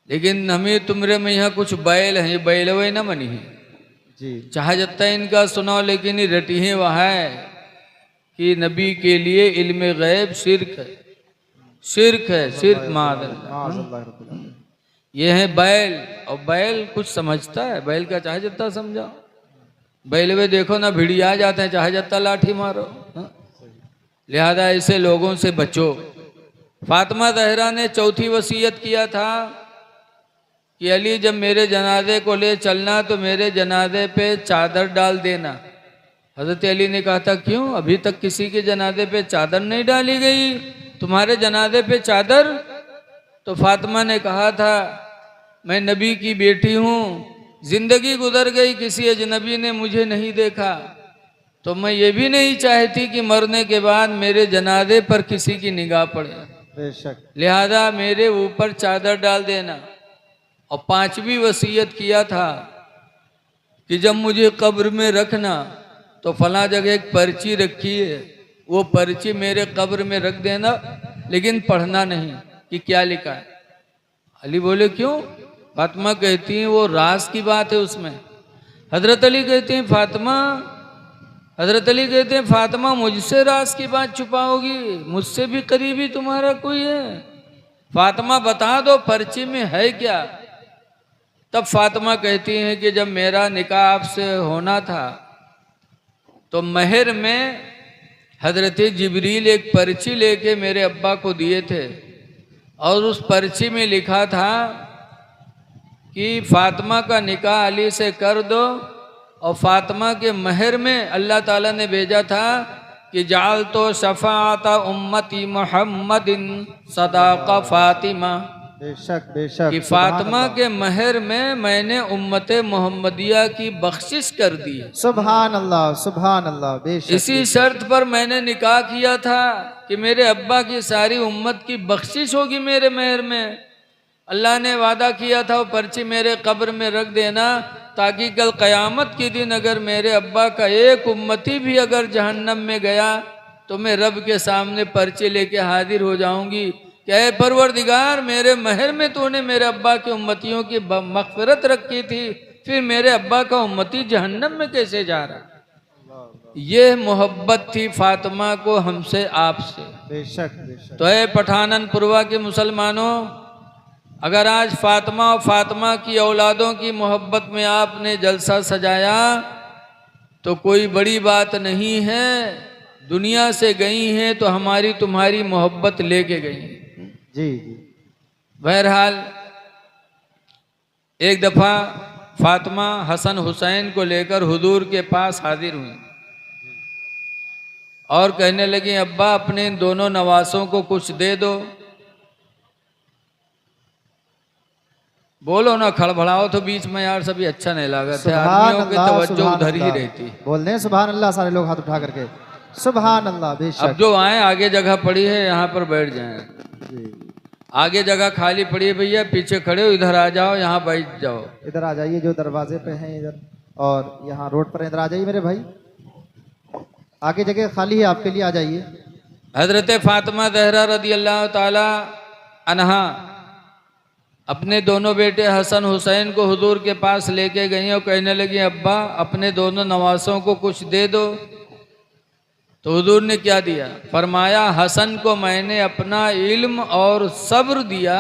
लेकिन हमें तुमरे में यहाँ कुछ बैल हैं, बैल वे न मनी है जी। चाहे जत्ता इनका सुनाओ, लेकिन ये रटी है वह है कि नबी के लिए इल्म गैब शिर्क है, शिर्क है, शिर्क मादल्ला। ये है बैल, और बैल कुछ समझता है? बैल का चाहे जत्ता समझाओ, बैल वे देखो ना भिड़िया जाते हैं, चाहे जत्ता लाठी मारो। हाँ? लिहाजा ऐसे लोगों से बचो। फातिमा ज़हरा ने चौथी वसीयत किया था कि अली जब मेरे जनाजे को ले चलना तो मेरे जनाजे पे चादर डाल देना। हजरत अली ने कहा था क्यों, अभी तक किसी के जनाजे पे चादर नहीं डाली गई, तुम्हारे जनाजे पे चादर? तो फातिमा ने कहा था मैं नबी की बेटी हूँ, जिंदगी गुजर गई, किसी अजनबी ने मुझे नहीं देखा, तो मैं ये भी नहीं चाहती कि मरने के बाद मेरे जनाजे पर किसी की निगाह पड़े, बेशक। लिहाजा मेरे ऊपर चादर डाल देना। और पांचवी वसीयत किया था कि जब मुझे कब्र में रखना तो फला जगह एक पर्ची रखी है, वो पर्ची मेरे कब्र में रख देना, लेकिन पढ़ना नहीं कि क्या लिखा है। अली बोले क्यों? फातिमा कहती हैं वो राज की बात है उसमें। हजरत अली कहते हैं फातिमा, हजरत अली कहते हैं फातिमा मुझसे राज की बात छुपाओगी? मुझसे भी करीबी तुम्हारा कोई है? फातिमा बता दो पर्ची में है क्या? तब फातिमा कहती हैं कि जब मेरा निकाह आपसे होना था तो महर में हजरत जिब्रील एक पर्ची लेके मेरे अब्बा को दिए थे, और उस पर्ची में लिखा था कि फातिमा का निकाह अली से कर दो, और फातिमा के महर में अल्लाह ताला ने भेजा था कि जाल तो शफाता उम्मती मोहम्मदिन सदाका फातिमा। बेशक बेशक। कि फातिमा के महर में मैंने उम्मते मोहम्मदिया की बख्शिश कर दी। सुभान अल्लाह सुभान अल्लाह। बेशक। इसी शर्त पर मैंने निकाह किया था कि मेरे अब्बा की सारी उम्मत की बख्शिश होगी मेरे महर में। अल्लाह ने वादा किया था वो पर्ची मेरे कब्र में रख देना, ताकि कल क़यामत के दिन अगर मेरे अब्बा का एक उम्मती भी अगर जहन्नम में गया तो मैं रब के सामने पर्ची लेके हाजिर हो जाऊंगी क्या है परवरदिगार, मेरे महर में तूने मेरे अब्बा के उम्मतियों की मग़फ़िरत रखी थी, फिर मेरे अब्बा का उम्मती जहन्नम में कैसे जा रहा? ये मोहब्बत थी फातिमा को हमसे आपसे। बेशक बेशक। तो है पठाननपुरवा के मुसलमानों, अगर आज फातिमा और फातिमा की औलादों की मोहब्बत में आपने जलसा सजाया तो कोई बड़ी बात नहीं है। दुनिया से गई हैं तो हमारी तुम्हारी मोहब्बत लेके गई हैं। जी जी। बहरहाल एक दफ़ा फातिमा हसन हुसैन को लेकर हुजूर के पास हाजिर हुई और कहने लगी अब्बा अपने इन दोनों नवासों को कुछ दे दो। बोलो ना, खड़बड़ाओ तो बीच में यार, सभी अच्छा नहीं लगा था, आदमियों की तवज्जो उधर ही रहती। बोल दें सुभान अल्लाह सारे लोग हाथ उठा करके, सुभान अल्लाह। बेशक। अब जो आए आगे जगह पड़ी है यहाँ पर बैठ जाएं। आगे जगह खाली पड़ी है भैया, पीछे खड़े हो, इधर आ जाओ, यहाँ बैठ जाओ। इधर आ जाइए जो दरवाजे पे हैं इधर, और यहाँ रोड पर इधर आ जाइए मेरे भाई, आगे जगह खाली है आपके लिए, आ जाइए। हजरत फातिमा ज़हरा रदी अल्लाह ताला अन्हा अपने दोनों बेटे हसन हुसैन को हुजूर के पास लेके गई और कहने लगी अब्बा अपने दोनों नवासों को कुछ दे दो। तो हुजूर ने क्या दिया? फरमाया हसन को मैंने अपना इल्म और सब्र दिया,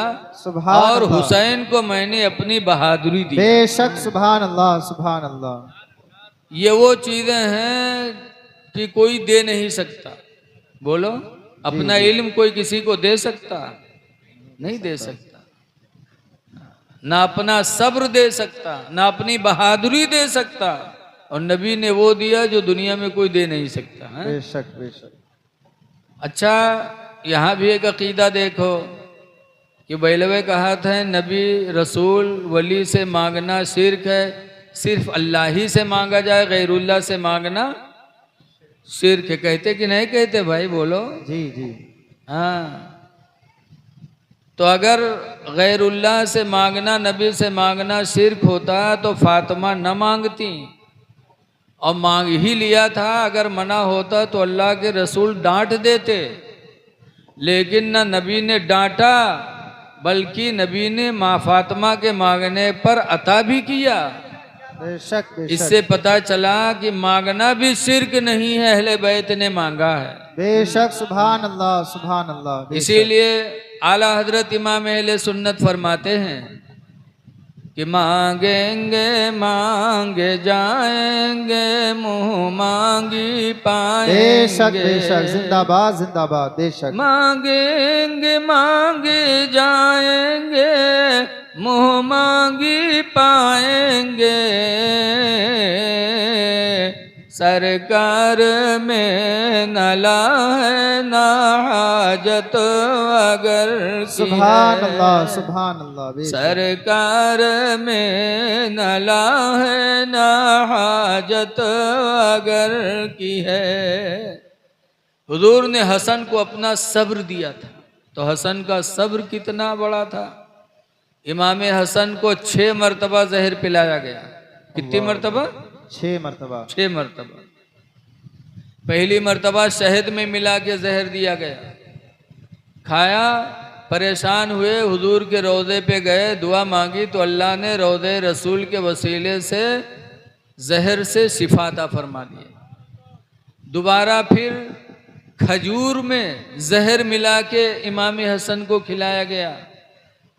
और हुसैन को मैंने अपनी बहादुरी दी। बेशक सुभान अल्लाह सुभान अल्लाह। ये वो चीजें हैं कि कोई दे नहीं सकता। बोलो, अपना इल्म कोई किसी को दे सकता? नहीं दे सकता। ना अपना सब्र दे सकता, ना अपनी बहादुरी दे सकता, और नबी ने वो दिया जो दुनिया में कोई दे नहीं सकता है। बेशक बेशक। अच्छा, यहाँ भी एक अकीदा देखो कि बैलवे कहा था नबी रसूल वली से मांगना शिर्क है, सिर्फ अल्लाह ही से मांगा जाए, गैरुल्लाह से मांगना शिर्क है। कहते कि नहीं कहते भाई? बोलो। जी जी। हाँ, तो अगर गैरुल्लाह से मांगना, नबी से मांगना शिर्क होता तो फातिमा न मांगती, और मांग ही लिया था। अगर मना होता तो अल्लाह के रसूल डांट देते, लेकिन न नबी ने डांटा, बल्कि नबी ने माँ फातिमा के मांगने पर अता भी किया। बेशक बेशक इससे पता चला कि मांगना भी शिर्क नहीं है, अहले बैत ने मांगा है। बेशक सुभान अल्लाह सुभान अल्लाह। बेशक। इसीलिए आला हजरत इमाम अहले सुन्नत फरमाते हैं कि मांगेंगे मांगे जाएंगे, मुंह मांगी पाएंगे। बेशक बेशक जिंदाबाद जिंदाबाद। बेशक मांगेंगे मांगे जाएंगे, मुंह मांगी पाएंगे। सरकार में नला है ना हाजत अगर की सुभान है। अल्लाह सुभान अल्लाह। बेशक सरकार में नला है ना हाजत अगर की है। हुजूर ने हसन को अपना सब्र दिया था, तो हसन का सब्र कितना बड़ा था। इमाम हसन को 6 मरतबा जहर पिलाया गया। कितनी मरतबा? 6 मरतबा। 6 मरतबा। पहली मरतबा शहद में मिला के जहर दिया गया, खाया, परेशान हुए, हुजूर के रोज़े पे गए, दुआ मांगी तो अल्लाह ने रोज़े रसूल के वसीले से जहर से शिफा अता फरमा दिया। दोबारा फिर खजूर में जहर मिला के इमाम हसन को खिलाया गया।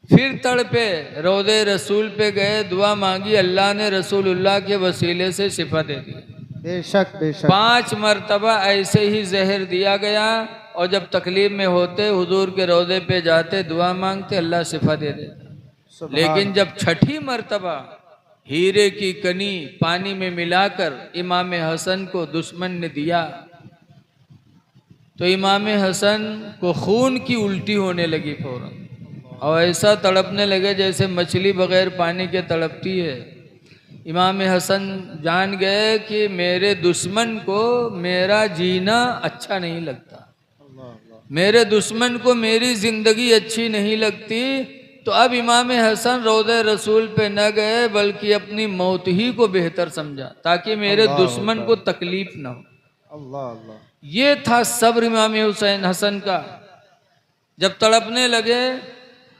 फिर तड़पे, रोज़े रसूल पे गए, दुआ मांगी, अल्लाह ने रसूलुल्लाह के वसीले से शिफा दे दी। बेशक बेशक 5 मरतबा ऐसे ही जहर दिया गया। और जब तकलीफ में होते हुजूर के रोज़े पे जाते, दुआ मांगते, अल्लाह शिफा दे देता। सुभान। लेकिन जब 6ठी मरतबा हीरे की कनी पानी में मिलाकर इमाम हसन को दुश्मन ने दिया, तो इमाम हसन को खून की उल्टी होने लगी फौरन, और ऐसा तड़पने लगे जैसे मछली बगैर पानी के तड़पती है। इमाम हसन जान गए कि मेरे दुश्मन को मेरा जीना अच्छा नहीं लगता, मेरे दुश्मन को मेरी जिंदगी अच्छी नहीं लगती। तो अब इमाम हसन रोज़े रसूल पे न गए, बल्कि अपनी मौत ही को बेहतर समझा, ताकि मेरे दुश्मन को तकलीफ न हो। अल्लाह अल्लाह। ये था सब्र इमाम हुसैन हसन का। जब तड़पने लगे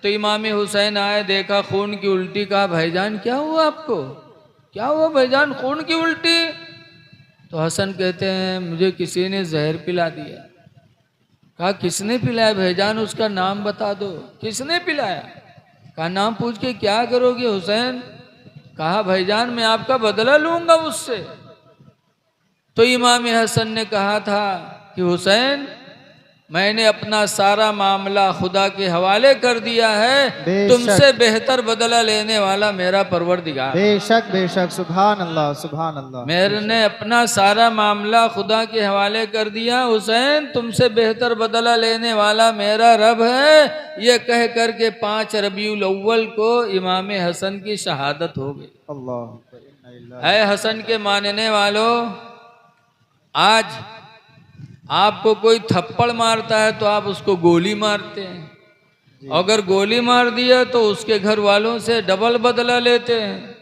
तो इमाम हुसैन आए, देखा खून की उल्टी, कहा भाईजान क्या हुआ आपको, क्या हुआ भाईजान, खून की उल्टी? तो हसन कहते हैं मुझे किसी ने जहर पिला दिया। कहा किसने पिलाया भाईजान, उसका नाम बता दो। किसने पिलाया? कहा नाम पूछ के क्या करोगे हुसैन? कहा भाईजान मैं आपका बदला लूंगा उससे। तो इमाम हसन ने कहा था कि हुसैन मैंने अपना सारा मामला खुदा के हवाले कर दिया है, तुमसे बेहतर बदला लेने वाला मेरा परवरदिगार। बेशक बेशक सुभान अल्लाह सुभान अल्लाह। मैंने अपना सारा मामला खुदा के हवाले कर दिया हुसैन, तुमसे बेहतर बदला लेने वाला मेरा रब है। ये कह कर के 5 रबीउल अव्वल को इमाम हसन की शहादत हो गई। अल्लाह। है हसन के मानने वालों, आज आपको कोई थप्पड़ मारता है तो आप उसको गोली मारते हैं, अगर गोली मार दिया तो उसके घर वालों से डबल बदला लेते हैं।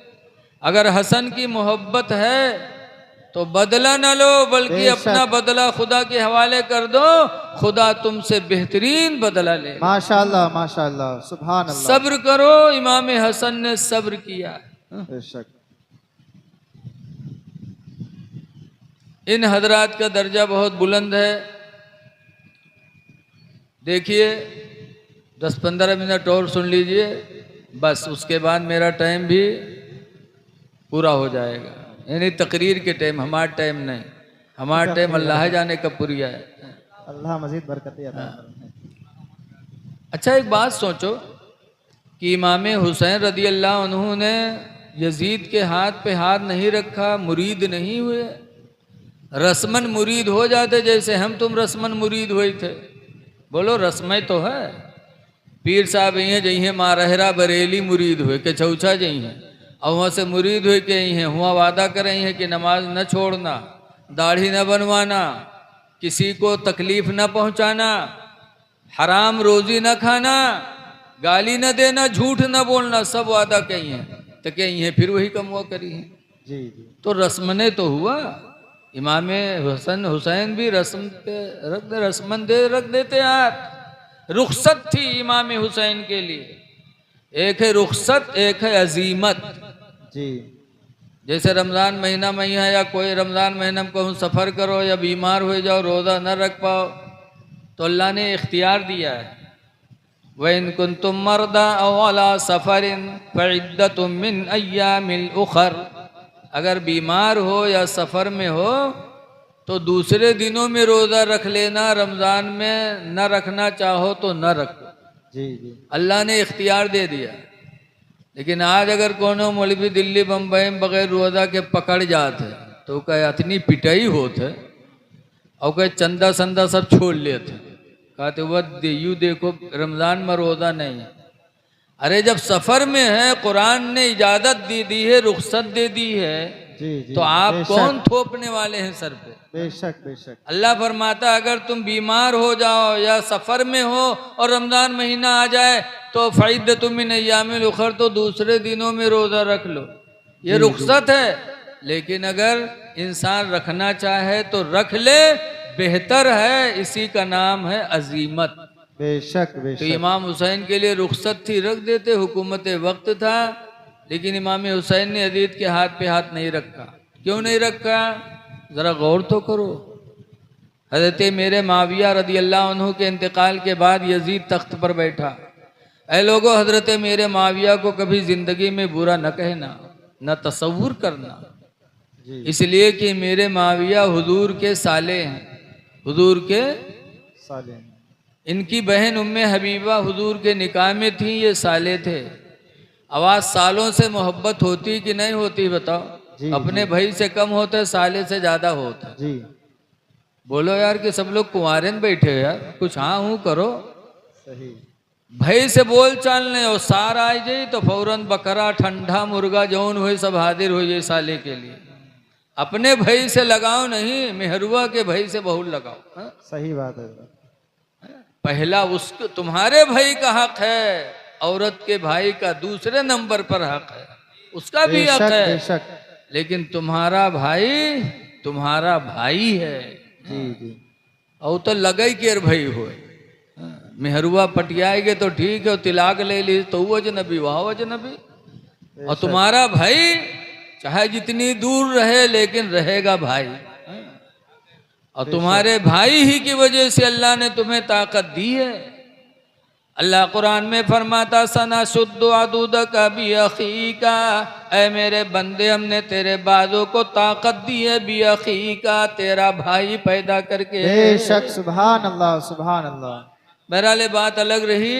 अगर हसन की मोहब्बत है तो बदला न लो, बल्कि अपना बदला खुदा के हवाले कर दो, खुदा तुमसे बेहतरीन बदला ले। माशाअल्लाह माशाअल्लाह सुभान अल्लाह। सब्र करो, इमाम हसन ने सब्र किया। बेशक इन हजरात का दर्जा बहुत बुलंद है। देखिए 10-15 मिनट और सुन लीजिए, बस उसके बाद मेरा टाइम भी पूरा हो जाएगा। यानी तकरीर के टाइम, हमारा टाइम नहीं, हमारा टाइम अल्लाह जाने कब पूरा है। अल्लाह मजीद बरकतें अता फरमाए। अच्छा एक बात सोचो कि इमाम हुसैन रदी अल्लाह अन्हु ने यजीद के हाथ पे हाथ नहीं रखा, मुरीद नहीं हुए। रस्मन मुरीद हो जाते, जैसे हम तुम रस्मन मुरीद हुए थे। बोलो रस्में तो है। पीर साहब यही जही मारहरा बरेली मुरीद हुए के चौछा जही हैं, और वहाँ से मुरीद हुए के यही हैं, हुआ वादा कर रही हैं कि नमाज न छोड़ना, दाढ़ी न बनवाना, किसी को तकलीफ न पहुँचाना, हराम रोजी न खाना, गाली न देना, झूठ न बोलना, सब वादा कही हैं। तो कही हैं फिर वही कम हुआ करी हैं। जी जी तो रस्मने तो हुआ। इमाम हुसैन भी रस्म पे रख देते हाथ। रुखसत थी इमाम हुसैन के लिए। एक है रुखसत, एक है अजीमत। जी जैसे रमज़ान महीना में है या कोई रमज़ान महीना में कहूँ सफ़र करो या बीमार हो जाओ, रोज़ा न रख पाओ, तो अल्लाह ने इख्तियार दिया है, वइन कुन्तुम मर्दा औ अला सफ़रिन फ़इद्दतुम मिन अय्यामिल उखर। अगर बीमार हो या सफ़र में हो तो दूसरे दिनों में रोज़ा रख लेना, रमज़ान में न रखना चाहो तो न रखो। जी जी अल्लाह ने इख्तियार दे दिया। लेकिन आज अगर कोनो मौलवी दिल्ली बम्बई में बगैर रोज़ा के पकड़ जाते तो कहे इतनी पिटाई होते और कहे चंदा संदा सब छोड़ लेते, कहते वह यू देखो रमज़ान में रोज़ा नहीं है। अरे जब सफ़र में है, कुरान ने इजाज़त दे दी है, रुखसत दे दी है, जी जी तो आप बेशक, कौन थोपने वाले हैं सर पे? बेशक बेशक। अल्लाह फरमाता अगर तुम बीमार हो जाओ या सफ़र में हो और रमज़ान महीना आ जाए तो फ़इद्दतुम मिन अय्यामिल उखर, तो दूसरे दिनों में रोज़ा रख लो। ये जी, रुखसत है। लेकिन अगर इंसान रखना चाहे तो रख ले, बेहतर है। इसी का नाम है अजीमत। बेशक तो बेशक। इमाम हुसैन के लिए रुखसत थी, रख देते, हुकूमत वक्त था। लेकिन इमाम हुसैन ने यजीद के हाथ पे हाथ नहीं रखा। क्यों नहीं रखा? ज़रा गौर तो करो। हज़रत मेरे माविया रदी अल्लाह अन्हु के इंतकाल के बाद यजीद तख्त पर बैठा। ऐ लोगों, हज़रत मेरे माविया को कभी ज़िंदगी में बुरा न कहना, न तसव्वुर करना, जी इसलिए कि मेरे माविया हुजूर के साले हैं, हुजूर के। साले। इनकी बहन उम्मे हबीबा हुजूर के निकाह में थी, ये साले थे। आवाज़ सालों से मोहब्बत होती कि नहीं होती बताओ? जी, अपने जी। भाई से कम होते, साले से ज़्यादा होता। जी बोलो यार कि सब लोग कुंवारे में बैठे हो यार, कुछ हाँ हूँ करो। सही। भाई से बोल चाल नहीं हो, सार आ जाई तो फौरन बकरा ठंडा मुर्गा जौन हुए सब हाजिर हो जाए साले के लिए। अपने भाई से लगाओ नहीं, मेहरुआ के भाई से बहुत लगाओ। हाँ? सही बात है। पहला उसको तुम्हारे भाई का हक है, औरत के भाई का दूसरे नंबर पर हक है, उसका भी हक बेशक है। बेशक। लेकिन तुम्हारा भाई है। जी जी और तो लगई के भाई हो, मेहरुआ पटियाएगे तो ठीक है, तिलाक ले ली तो वो अजनबी वह अजनबी। और बेशक। तुम्हारा भाई चाहे जितनी दूर रहे लेकिन रहेगा भाई। और तुम्हारे भाई ही की वजह से अल्लाह ने तुम्हें ताकत दी है। अल्लाह कुरान में फरमाता सना शुद्ध आदूद का भी अखी का, ऐ मेरे बंदे हमने तेरे बाजों को ताकत दी है, भी अखी का, तेरा भाई पैदा करके। बेशक। सुभान अल्लाह सुभान अल्लाह। बहरहाल बात अलग रही।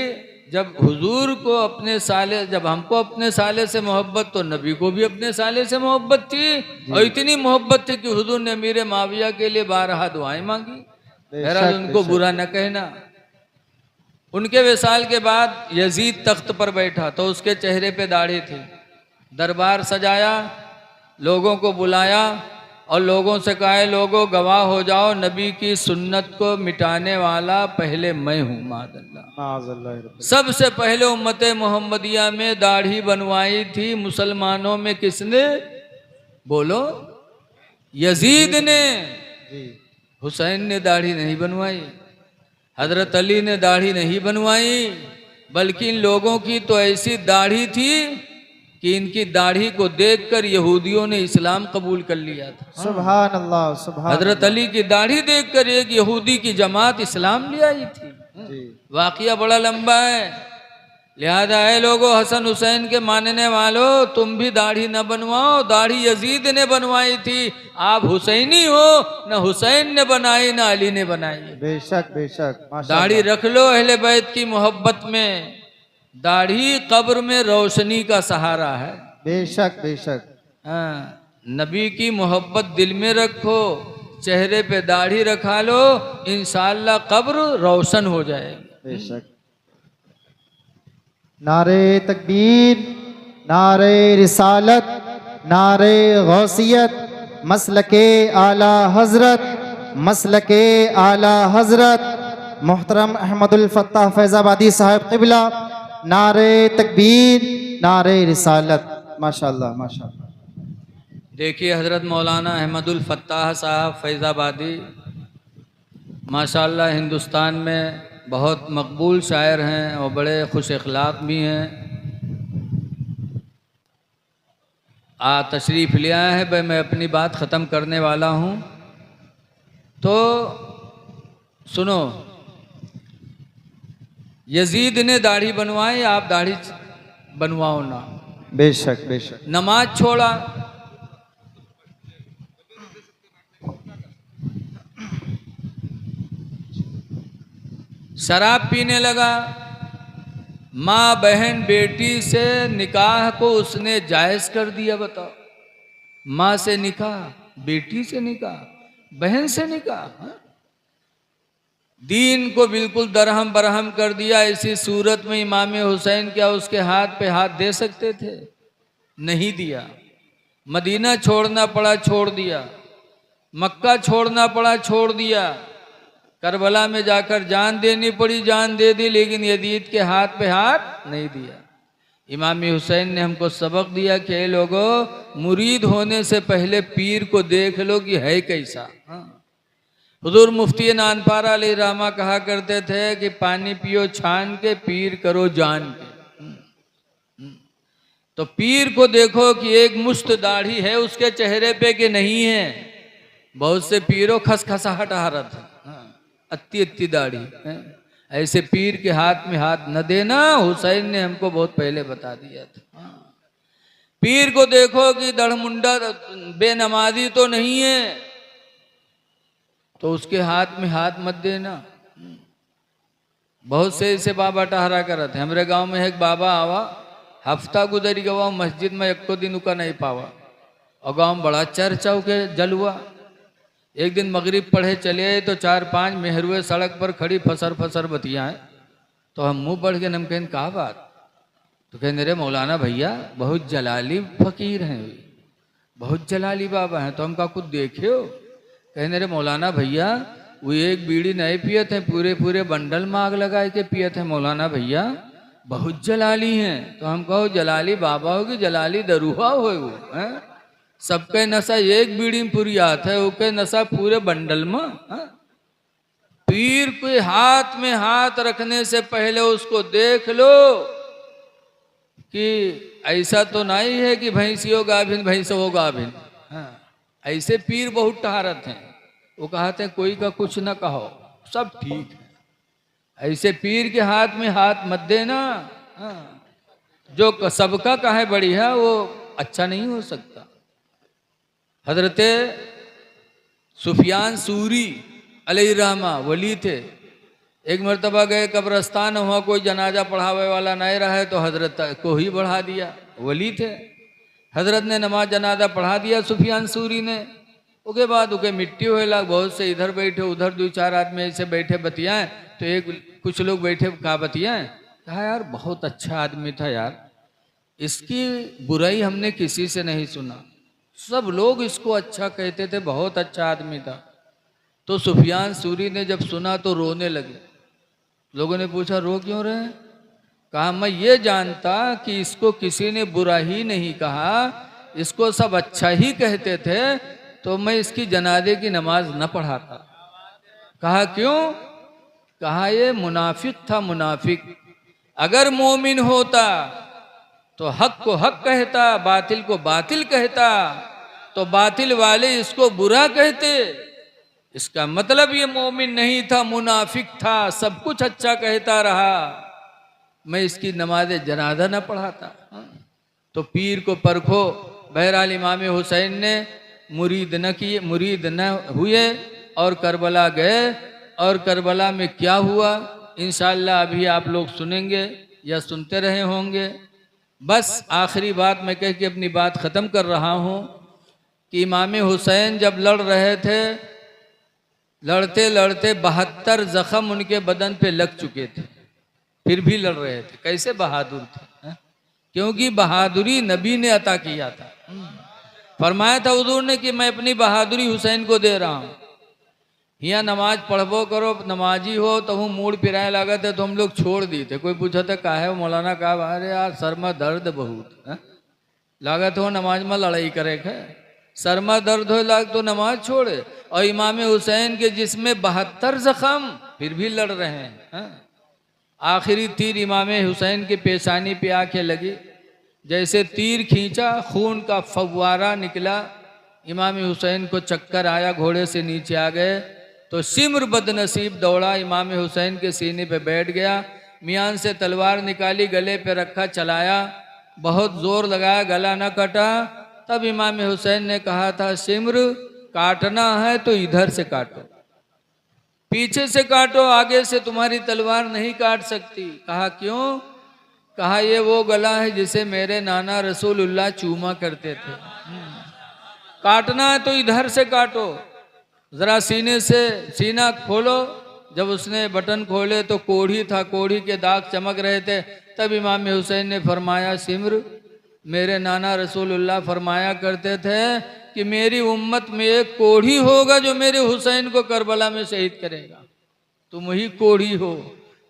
जब हुजूर को अपने साले, जब हमको अपने साले से मोहब्बत, तो नबी को भी अपने साले से मोहब्बत थी। और इतनी मोहब्बत थी कि हुजूर ने मेरे माविया के लिए 12 दुआएं मांगी। बहरहाल उनको बेशक। बुरा न कहना। उनके विसाल के बाद यजीद तख्त पर बैठा तो उसके चेहरे पे दाढ़ी थी। दरबार सजाया, लोगों को बुलाया और लोगों से कहा लोगों गवाह हो जाओ, नबी की सुन्नत को मिटाने वाला पहले मैं हूँ। मादल्ला। माज़अल्लाह। सबसे पहले उम्मत मोहम्मदिया में दाढ़ी बनवाई थी मुसलमानों में किसने? बोलो। यजीद ने। जी हुसैन ने दाढ़ी नहीं बनवाई, हजरत अली ने दाढ़ी नहीं बनवाई, बल्कि इन लोगों की तो ऐसी दाढ़ी थी कि इनकी दाढ़ी को देखकर यहूदियों ने इस्लाम कबूल कर लिया था। सुभान अल्लाह सुभान हजरत अली की दाढ़ी देखकर एक यहूदी की जमात इस्लाम ले आई थी। जी वाकया बड़ा लंबा है, लिहाजा है लोगों, हसन हुसैन के मानने वालों, तुम भी दाढ़ी न बनवाओ, दाढ़ी यजीद ने बनवाई थी। आप हुसैनी हो, न हुसैन ने बनाई न अली ने बनाई। बेशक बेशक। दाढ़ी रख लो अहले बैत की मोहब्बत में। दाढ़ी कब्र में रोशनी का सहारा है। बेशक बेशक। हाँ, नबी की मोहब्बत दिल में रखो, चेहरे पे दाढ़ी रखा लो, इंशाअल्लाह कब्र रोशन हो जाएगी। बेशक। नारे तकबीर, नारे रिसालत, नारे गौसियत, मसलके आला हजरत, मसलके आला हजरत मोहतरम अहमदुल फत्ताह फैज़ाबादी साहब क़िबला। नारे तकबीर, नारे रिसालत। माशाअल्लाह माशाअल्लाह। देखिए हज़रत मौलाना अहमदुल फत्ताह साहब फैज़ाबादी माशाअल्लाह हिंदुस्तान में बहुत मकबूल शायर हैं और बड़े खुश अखलाक भी हैं। तशरीफ़ ले आए हैं। भाई मैं अपनी बात ख़त्म करने वाला हूँ, तो सुनो। यजीद ने दाढ़ी बनवाई, आप दाढ़ी बनवाओ ना। बेशक बेशक। नमाज छोड़ा, शराब पीने लगा, माँ बहन बेटी से निकाह को उसने जायज़ कर दिया। बताओ, माँ से निकाह, बेटी से निकाह, बहन से निकाह, हाँ? दीन को बिल्कुल दरहम बरहम कर दिया। इसी सूरत में इमाम हुसैन क्या उसके हाथ पे हाथ दे सकते थे? नहीं दिया। मदीना छोड़ना पड़ा, छोड़ दिया। मक्का छोड़ना पड़ा, छोड़ दिया। करबला में जाकर जान देनी पड़ी, जान दे दी, लेकिन यजीद के हाथ पे हाथ नहीं दिया। इमाम हुसैन ने हमको सबक दिया कि ये लोगों, मुरीद होने से पहले पीर को देख लो कि है कैसा। हाँ। हुजूर मुफ्ती नानपारा अली रहमा कहा करते थे कि पानी पियो छान के, पीर करो जान के। तो पीर को देखो कि एक मुश्त दाढ़ी है उसके चेहरे पे कि नहीं है। बहुत से पीरों खसखसाहट हारत है, अत्ती अत्ती दाढ़ी है। ऐसे पीर के हाथ में हाथ न देना, हुसैन ने हमको बहुत पहले बता दिया था। पीर को देखो कि दड़मुंडा बेनमाजी तो नहीं है, तो उसके हाथ में हाथ मत देना। बहुत से ऐसे बाबा टहरा करते हैं। हमारे गांव में एक बाबा आवा, हफ्ता गुजरी गवा, मस्जिद में एक दिन उका नहीं पावा, और गांव में बड़ा चर्चा के जल हुआ। एक दिन मगरिब पढ़े चले आए तो 4-5 मेहरुए सड़क पर खड़ी फसर फसर बतियाएं। तो हम मुंह बढ़ के नम कहन कहा बात, तो कहने अरे मौलाना भैया बहुत जलाली फकीर हैं, बहुत जलाली बाबा हैं। तो हम कहा कुछ देखे हो? कहने अरे मौलाना भैया वो एक बीड़ी नहीं पिए थे, पूरे पूरे बंडल माग लगाए के पिए थे मौलाना भैया, बहुत जलाली हैं। तो हम कहो जलाली बाबा होगी, जलाली दरूहा हो वो है? सबके नशा एक बीड़ी में पूरी आत है, ओके नशा पूरे बंडल में। हाँ? पीर के हाथ में हाथ रखने से पहले उसको देख लो कि ऐसा तो नहीं है कि भैंसियों गाभिन भैंसों गाभिन। हाँ? ऐसे पीर बहुत टहारत हैं, वो कहते हैं कोई का कुछ ना कहो, सब ठीक है। ऐसे पीर के हाथ में हाथ मत देना। हाँ? जो सबका कहे बढ़िया वो अच्छा नहीं हो सकता। हजरते सुफियान सूरी अलैहिर्रहमा वली थे। एक मरतबा गए कब्रस्तान, हुआ कोई जनाजा पढ़ावे वाला नहीं रहा है तो हजरत को ही बढ़ा दिया, वली थे। हजरत ने नमाज जनाजा पढ़ा दिया सुफियान सूरी ने। उसके बाद उके मिट्टी हुए लग, बहुत से इधर बैठे उधर 2-4 आदमी ऐसे बैठे बतियाएं। तो कुछ लोग बैठे कहा बतियाएं, कहा यार बहुत अच्छा आदमी था यार, इसकी बुराई हमने किसी से नहीं सुना, सब लोग इसको अच्छा कहते थे, बहुत अच्छा आदमी था। तो सुफियान सूरी ने जब सुना तो रोने लगे। लोगों ने पूछा रो क्यों रहे? कहा मैं ये जानता कि इसको किसी ने बुरा ही नहीं कहा, इसको सब अच्छा ही कहते थे, तो मैं इसकी जनाजे की नमाज न पढ़ाता। कहा क्यों? कहा ये मुनाफिक था, मुनाफिक। अगर मोमिन होता तो हक को हक कहता, बातिल को बातिल कहता, तो बातिल वाले इसको बुरा कहते। इसका मतलब ये मोमिन नहीं था, मुनाफिक था, सब कुछ अच्छा कहता रहा, मैं इसकी नमाज जनाजा न पढ़ाता। तो पीर को परखो। बहरहाल इमाम हुसैन ने मुरीद न हुए और करबला गए। और करबला में क्या हुआ इंशाअल्लाह अभी आप लोग सुनेंगे या सुनते रहे होंगे। बस आखिरी बात मैं कह के अपनी बात ख़त्म कर रहा हूँ कि इमाम हुसैन जब लड़ रहे थे, लड़ते लड़ते 72 जख्म उनके बदन पे लग चुके थे, फिर भी लड़ रहे थे। कैसे बहादुर थे? क्योंकि बहादुरी नबी ने अता किया था। फरमाया था हुजूर ने कि मैं अपनी बहादुरी हुसैन को दे रहा हूँ। यहाँ नमाज पढ़बो करो, नमाजी हो तो हूँ मूड पिराए लगा थे तो हम लोग छोड़ दिए थे। कोई पूछा था का है मौलाना, कहा अरे यार सर में दर्द बहुत है, लागत हो नमाज में लड़ाई करे है। सरमा दर्द हो लाग तो नमाज छोड़े, और इमाम हुसैन के जिसमें 72 जख्म फिर भी लड़ रहे हैं। हाँ? आखिरी तीर इमाम हुसैन के पेशानी पे आके लगी, जैसे तीर खींचा खून का फव्वारा निकला, इमाम हुसैन को चक्कर आया, घोड़े से नीचे आ गए। तो सिमर बदनसीब दौड़ा, इमाम हुसैन के सीने पे बैठ गया, मियान से तलवार निकाली, गले पे रखा, चलाया, बहुत जोर लगाया, गला न कटा। तब इमाम हुसैन ने कहा था, सिमर काटना है तो इधर से काटो, पीछे से काटो, आगे से तुम्हारी तलवार नहीं काट सकती। कहा क्यों? कहा ये वो गला है जिसे मेरे नाना रसूलुल्लाह चूमा करते थे। काटना है तो इधर से काटो, जरा सीने से सीना खोलो। जब उसने बटन खोले तो कोढ़ी था, कोढ़ी के दाग चमक रहे थे। तब इमाम हुसैन ने फरमाया, सिमर मेरे नाना रसूलुल्लाह फरमाया करते थे कि मेरी उम्मत में एक कोढ़ी होगा जो मेरे हुसैन को करबला में शहीद करेगा, तुम ही कोढ़ी हो।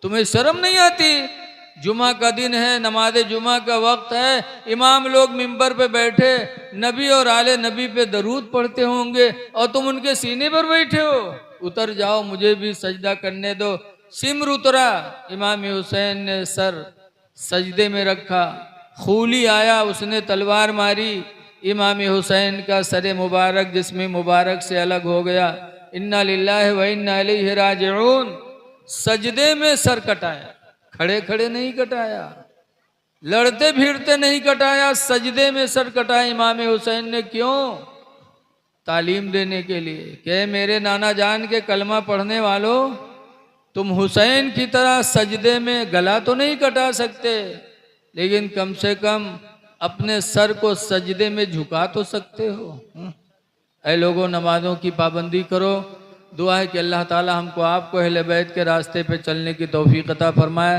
तुम्हें शर्म नहीं आती? जुमा का दिन है, नमाज जुमा का वक्त है, इमाम लोग मिंबर पे बैठे नबी और आले नबी पे दरूद पढ़ते होंगे और तुम उनके सीने पर बैठे हो। उतर जाओ, मुझे भी सजदा करने दो। सिमर उतरा, इमाम हुसैन ने सर सजदे में रखा, खूली आया, उसने तलवार मारी, इमाम हुसैन का सर मुबारक जिस्म मुबारक से अलग हो गया। इन्ना लिल्लाहि व इन्ना इलैहि राजिऊन। सजदे में सर कटाया, खड़े खड़े नहीं कटाया, लड़ते भिड़ते नहीं कटाया, सजदे में सर कटाया इमाम हुसैन ने। क्यों? तालीम देने के लिए कि मेरे नाना जान के कलमा पढ़ने वालों, तुम हुसैन की तरह सजदे में गला तो नहीं कटा सकते, लेकिन कम से कम अपने सर को सजदे में झुका तो सकते हो। ऐ लोगों, नमाजों की पाबंदी करो। दुआ है कि अल्लाह ताला हमको आपको अहले बैत के रास्ते पे चलने की तौफीक अता फरमाए।